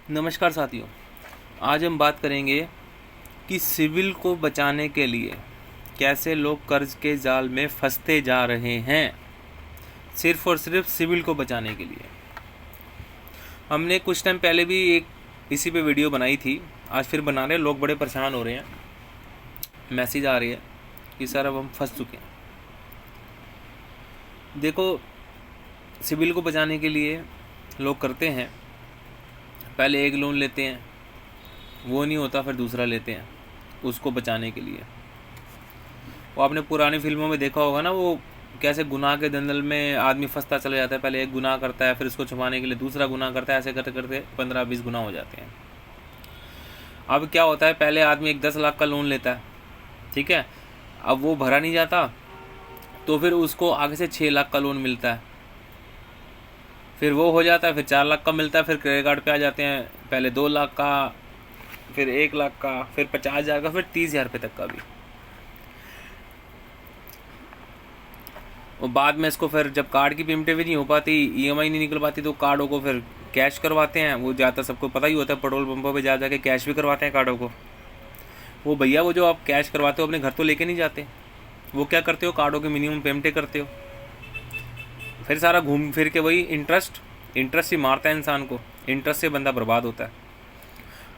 नमस्कार साथियों, आज हम बात करेंगे कि सिविल को बचाने के लिए कैसे लोग कर्ज के जाल में फंसते जा रहे हैं। सिर्फ और सिर्फ सिविल को बचाने के लिए। हमने कुछ टाइम पहले भी एक इसी पे वीडियो बनाई थी, आज फिर बना रहे हैं। लोग बड़े परेशान हो रहे हैं, मैसेज आ रही है कि सर अब हम फंस चुके हैं। देखो, सिविल को बचाने के लिए लोग करते हैं, पहले एक लोन लेते हैं, वो नहीं होता फिर दूसरा लेते हैं उसको बचाने के लिए। वो आपने पुरानी फिल्मों में देखा होगा ना, वो कैसे गुनाह के दलदल में आदमी फंसता चला जाता है। पहले एक गुनाह करता है, फिर उसको छुपाने के लिए दूसरा गुनाह करता है, ऐसे करते करते 15-20 गुनाह हो जाते हैं। अब क्या होता है, पहले आदमी एक 10 लाख का लोन लेता है, ठीक है। अब वो भरा नहीं जाता तो फिर उसको आगे से 6 लाख का लोन मिलता है, फिर वो हो जाता है, फिर 4 लाख का मिलता है, फिर क्रेडिट कार्ड पे आ जाते हैं, पहले 2 लाख का, फिर 1 लाख का, फिर 50,000 का, फिर 30,000 रुपये तक का भी। और बाद में इसको फिर जब कार्ड की पेमेंटें भी नहीं हो पाती, ईएमआई नहीं निकल पाती, तो कार्डों को फिर कैश करवाते हैं। वो ज़्यादा सबको पता ही होता है, पेट्रोल पंपों पे जा जाके कैश भी करवाते हैं कार्डों को। वो भैया, वो जो आप कैश करवाते हो अपने घर तो लेके नहीं जाते, वो क्या करते हो, कार्डों की मिनिमम पेमेंटें करते हो। फिर सारा घूम फिर के वही इंटरेस्ट ही मारता है इंसान को, इंटरेस्ट से बंदा बर्बाद होता है।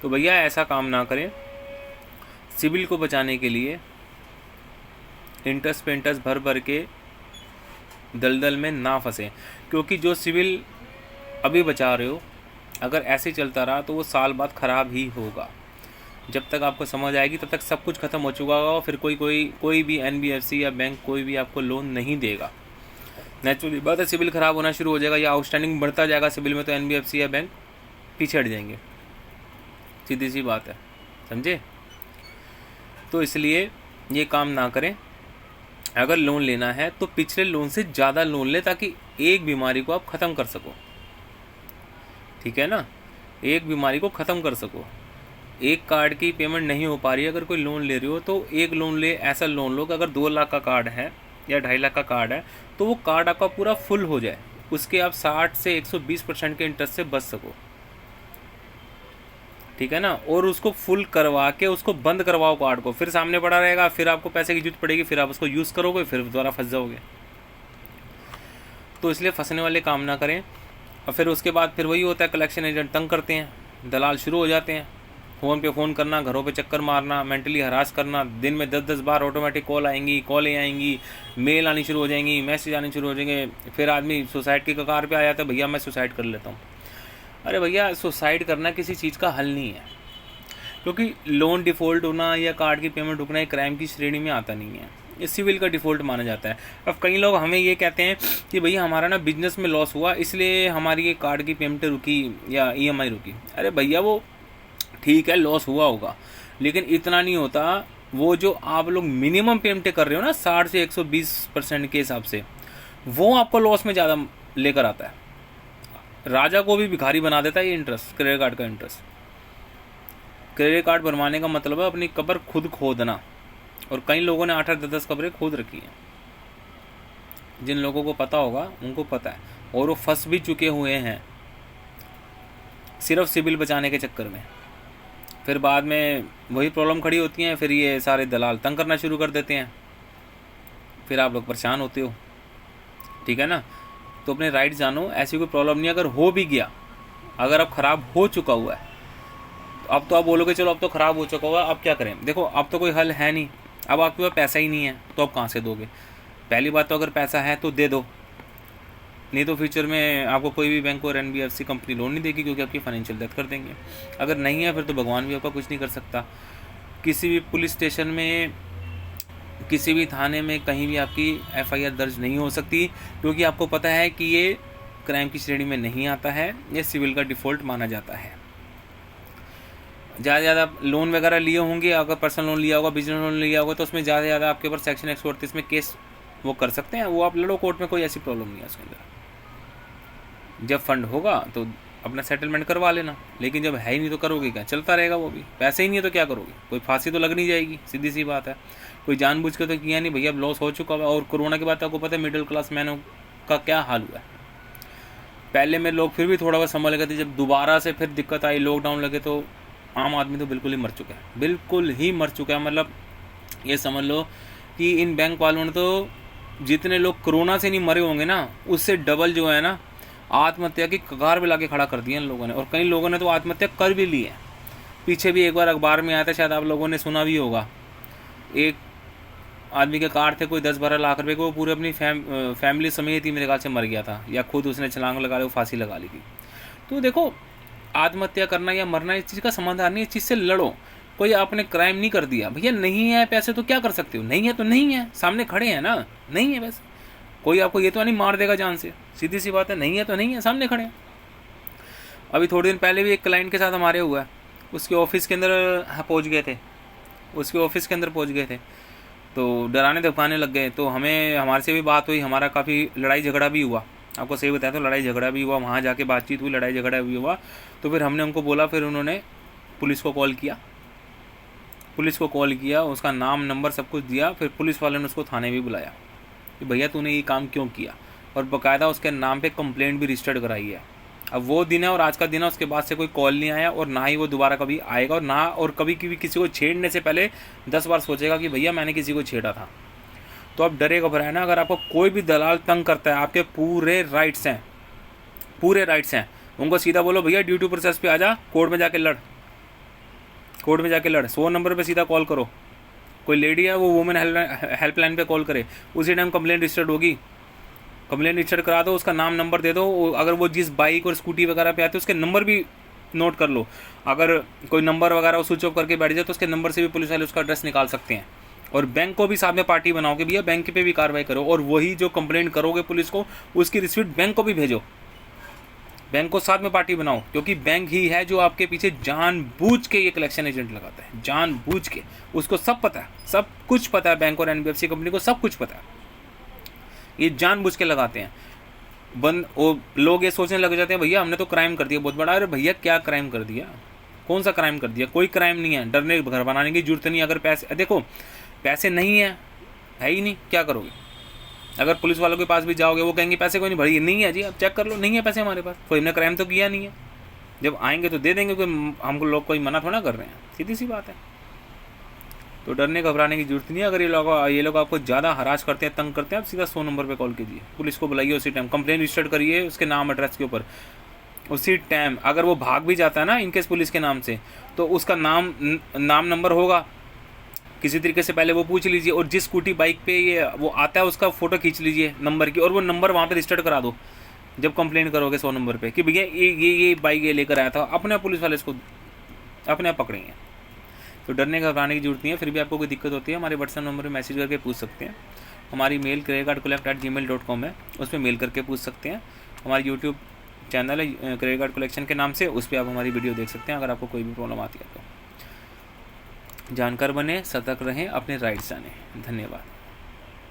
तो भैया ऐसा काम ना करें। सिविल को बचाने के लिए इंटरेस्ट पे इंटरेस्ट भर भर के दलदल में ना फंसे, क्योंकि जो सिविल अभी बचा रहे हो, अगर ऐसे चलता रहा तो वो साल बाद ख़राब ही होगा। जब तक आपको समझ आएगी तब तक सब कुछ ख़त्म हो चुका होगा। फिर कोई भी एनबीएफसी या बैंक कोई भी आपको लोन नहीं देगा। नेचुरली बात है, सिविल ख़राब होना शुरू हो जाएगा या आउटस्टैंडिंग बढ़ता जाएगा सिविल में, तो एनबीएफसी या बैंक पीछे हट जाएंगे। सीधी सी बात है, समझे। तो इसलिए ये काम ना करें। अगर लोन लेना है तो पिछले लोन से ज़्यादा लोन ले, ताकि एक बीमारी को आप ख़त्म कर सको, ठीक है ना। एक बीमारी को ख़त्म कर सको। एक कार्ड की पेमेंट नहीं हो पा रही है, अगर कोई लोन ले रहे हो तो एक लोन ले, ऐसा लोन लो कि अगर 2 लाख का कार्ड है या 2.5 लाख का कार्ड है तो वो कार्ड आपका पूरा फुल हो जाए, उसके आप 60 से 120% के इंटरेस्ट से बच सको, ठीक है ना। और उसको फुल करवा के उसको बंद करवाओ कार्ड को, फिर सामने पड़ा रहेगा, फिर आपको पैसे की जरूरत पड़ेगी, फिर आप उसको यूज़ करोगे, फिर दोबारा फंस जाओगे। तो इसलिए फंसने वाले काम ना करें। और फिर उसके बाद फिर वही होता है, कलेक्शन एजेंट तंग करते हैं, दलाल शुरू हो जाते हैं, फ़ोन पे फ़ोन करना, घरों पे चक्कर मारना, मेंटली हरास करना। दिन में 10-10 बार ऑटोमेटिक कॉलें आएंगी, मेल आनी शुरू हो जाएंगी, मैसेज आने शुरू हो जाएंगे। फिर आदमी सुसाइड की कगार पे आ जाता है, भैया मैं सुसाइड कर लेता हूँ। अरे भैया, सुसाइड करना किसी चीज़ का हल नहीं है, क्योंकि लोन डिफ़ॉल्ट होना या कार्ड की पेमेंट रुकना एक क्राइम की श्रेणी में आता नहीं है, ये सिविल का डिफ़ॉल्ट माना जाता है। अब कई लोग हमें ये कहते हैं कि भैया हमारा ना बिजनेस में लॉस हुआ, इसलिए हमारी ये कार्ड की पेमेंटें रुकी या ईएमआई रुकी। अरे भैया, वो ठीक है, लॉस हुआ होगा, लेकिन इतना नहीं होता। वो जो आप लोग मिनिमम पेमेंटें कर रहे हो ना, 60 से 120% के हिसाब से, वो आपको लॉस में ज़्यादा लेकर आता है। राजा को भी भिखारी बना देता है ये इंटरेस्ट, क्रेडिट कार्ड का इंटरेस्ट। क्रेडिट कार्ड बनवाने का मतलब है अपनी कब्र खुद खोदना, और कई लोगों ने 8-10 कब्रें खोद रखी हैं। जिन लोगों को पता होगा उनको पता है, और वो फंस भी चुके हुए हैं सिर्फ सिविल बचाने के चक्कर में। फिर बाद में वही प्रॉब्लम खड़ी होती हैं, फिर ये सारे दलाल तंग करना शुरू कर देते हैं, फिर आप लोग परेशान होते हो, ठीक है ना। तो अपने राइट जानो। ऐसी कोई प्रॉब्लम नहीं, अगर हो भी गया, अगर अब ख़राब हो चुका हुआ है, तो अब तो आप बोलोगे चलो अब तो ख़राब हो चुका हुआ, अब क्या करें। देखो, अब तो कोई हल है नहीं, अब आपके पास पैसा ही नहीं है, तो अब कहाँ से दोगे। पहली बात तो अगर पैसा है तो दे दो, नहीं तो फ्यूचर में आपको कोई भी बैंक और एनबीएफसी कंपनी लोन नहीं देगी, क्योंकि आपकी फाइनेंशियल डेथ कर देंगे। अगर नहीं है फिर तो भगवान भी आपका कुछ नहीं कर सकता। किसी भी पुलिस स्टेशन में, किसी भी थाने में, कहीं भी आपकी एफआईआर दर्ज नहीं हो सकती, क्योंकि आपको पता है कि ये क्राइम की श्रेणी में नहीं आता है, ये सिविल का डिफ़ॉल्ट माना जाता है। ज़्यादा से ज़्यादा लोन वगैरह लिए होंगे, अगर पर्सनल लोन लिया होगा, बिजनेस लोन लिया होगा, तो उसमें ज़्यादा से ज़्यादा आपके ऊपर सेक्शन 138 में केस वो कर सकते हैं, वो आप लड़ो कोर्ट में, कोई ऐसी प्रॉब्लम नहीं है उसके अंदर। जब फंड होगा तो अपना सेटलमेंट करवा लेना, लेकिन जब है ही नहीं तो करोगे क्या, चलता रहेगा वो भी। पैसे ही नहीं है तो क्या करोगे, कोई फांसी तो लग नहीं जाएगी, सीधी सी बात है। कोई जानबूझ के तो किया नहीं भैया, अब लॉस हो चुका है। और कोरोना के बाद आपको पता है मिडिल क्लास मैनों का क्या हाल हुआ है। पहले में लोग फिर भी थोड़ा बहुत संभल गए थे, जब दोबारा से फिर दिक्कत आई, लॉकडाउन लगे, तो आम आदमी तो बिल्कुल ही मर चुका है, बिल्कुल ही मर चुका है। मतलब ये समझ लो कि इन बैंक वालों ने तो जितने लोग कोरोना से नहीं मरे होंगे ना, उससे डबल जो है ना आत्महत्या की कगार पे लाके खड़ा कर दिया इन लोगों ने, और कई लोगों ने तो आत्महत्या कर भी ली है। पीछे भी एक बार अखबार में आया था, शायद आप लोगों ने सुना भी होगा, एक आदमी के कार थे कोई 10-12 लाख रुपए को, वो पूरे अपनी फैमिली समेत ही मेरे ख्याल से मर गया था, या खुद उसने छलांग लगा ली, फांसी लगा ली थी। तो देखो, आत्महत्या करना या मरना इस चीज़ का समाधान नहीं, इस चीज़ से लड़ो। कोई आपने क्राइम नहीं कर दिया, भैया नहीं है पैसे तो क्या कर सकते हो, नहीं है तो नहीं है, सामने खड़े हैं ना, नहीं है पैसे, कोई आपको ये तो नहीं मार देगा जान से, सीधी सी बात है, नहीं है तो नहीं है, सामने खड़े हैं। अभी थोड़े दिन पहले भी एक क्लाइंट के साथ हमारे हुआ है, उसके ऑफिस के अंदर पहुँच गए थे, उसके ऑफिस के अंदर पहुँच गए थे, तो डराने धमकाने लग गए। तो हमारे से भी बात हुई, हमारा काफ़ी लड़ाई झगड़ा भी हुआ, आपको सही बताया, तो लड़ाई झगड़ा भी हुआ, वहाँ जाके बातचीत हुई, लड़ाई झगड़ा भी हुआ। तो फिर हमने उनको बोला, फिर उन्होंने पुलिस को कॉल किया, उसका नाम नंबर सब कुछ दिया, फिर पुलिस वाले ने उसको थाने भी बुलाया कि भैया तूने ये काम क्यों किया, और बाकायदा उसके नाम पे कंप्लेंट भी रजिस्टर्ड कराई है। अब वो दिन है और आज का दिन है, उसके बाद से कोई कॉल नहीं आया, और ना ही वो दोबारा कभी आएगा, और ना और कभी किसी को छेड़ने से पहले 10 बार सोचेगा कि भैया मैंने किसी को छेड़ा था। तो आप डरे घबराए ना, अगर आपको कोई भी दलाल तंग करता है, आपके पूरे राइट्स हैं, उनको सीधा बोलो भैया ड्यू टू प्रोसेस पे आ जा, कोर्ट में जाके लड़, 100 नंबर पे सीधा कॉल करो। कोई लेडी है वो वुमेन हेल्पलाइन पे कॉल करे, उसी टाइम कंप्लेंट रजिस्टर्ड होगी, कंप्लेंट रजिस्टर्ड करा दो, उसका नाम नंबर दे दो, अगर वो जिस बाइक और स्कूटी वगैरह पे आते हैं उसके नंबर भी नोट कर लो, अगर कोई नंबर वगैरह स्विच ऑफ करके बैठ जाए तो उसके नंबर से भी पुलिस वाले उसका एड्रेस निकाल सकते हैं। और बैंक को भी साथ में पार्टी बनाओ कि भैया बैंक पे भी कार्रवाई करो, और वही जो कंप्लेंट करोगे पुलिस को उसकी रिसीट बैंक को भी भेजो, बैंक को साथ में पार्टी बनाओ, क्योंकि बैंक ही है जो आपके पीछे जानबूझ के ये कलेक्शन एजेंट लगाता है, जानबूझ के, उसको सब पता है, सब कुछ पता है, बैंक और एनबीएफसी कंपनी को सब कुछ पता है, ये जानबूझ के लगाते हैं। लोग ये सोचने लग जाते हैं भैया हमने तो क्राइम कर दिया बहुत बड़ा। अरे भैया क्या क्राइम कर दिया, कौन सा क्राइम कर दिया, कोई क्राइम नहीं है, डरने घर बनाने की जरूरत नहीं। अगर पैसे देखो, पैसे नहीं है ही नहीं, क्या करोगे? अगर पुलिस वालों के पास भी जाओगे वो कहेंगे पैसे कोई नहीं भरी, नहीं है जी आप चेक कर लो, नहीं है पैसे हमारे पास, कोई हमने क्राइम तो किया नहीं है, जब आएंगे तो दे देंगे, कोई हमको लोग कोई मना थोड़ा कर रहे हैं, सीधी सी बात है। तो डरने घबराने की जरूरत नहीं है। अगर ये लोग आपको ज़्यादा हरास करते हैं, तंग करते हैं, आप सीधा 100 नंबर पे कॉल कीजिए, पुलिस को बुलाइए, उसी टाइम कंप्लेंट रजिस्टर्ड करिए उसके नाम एड्रेस के ऊपर, उसी टाइम। अगर वो भाग भी जाता है ना इनकेस पुलिस के नाम से, तो उसका नाम नंबर होगा, किसी तरीके से पहले वो पूछ लीजिए, और जिस स्कूटी बाइक पे ये वो आता है उसका फ़ोटो खींच लीजिए नंबर की, और वो नंबर वहाँ पे रजिस्टर्ड करा दो जब कंप्लेंट करोगे 100 नंबर पे कि भैया ये बाइक ये लेकर आया था, अपने पुलिस वाले इसको अपने आप पकड़ेंगे। तो डरने घबराने की जरूरत नहीं है। फिर भी आपको कोई दिक्कत होती है हमारे व्हाट्सएप नंबर पर मैसेज करके पूछ सकते हैं। हमारी मेल creditcardcollect@gmail.com है, उस पर मेल करके पूछ सकते हैं। हमारी यूट्यूब चैनल है क्रेडिट कार्ड कलेक्शन के नाम से, उस पर आप हमारी वीडियो देख सकते हैं अगर आपको कोई भी प्रॉब्लम आती है तो। जानकार बने, सतर्क रहें, अपने राइट्स जानें। धन्यवाद।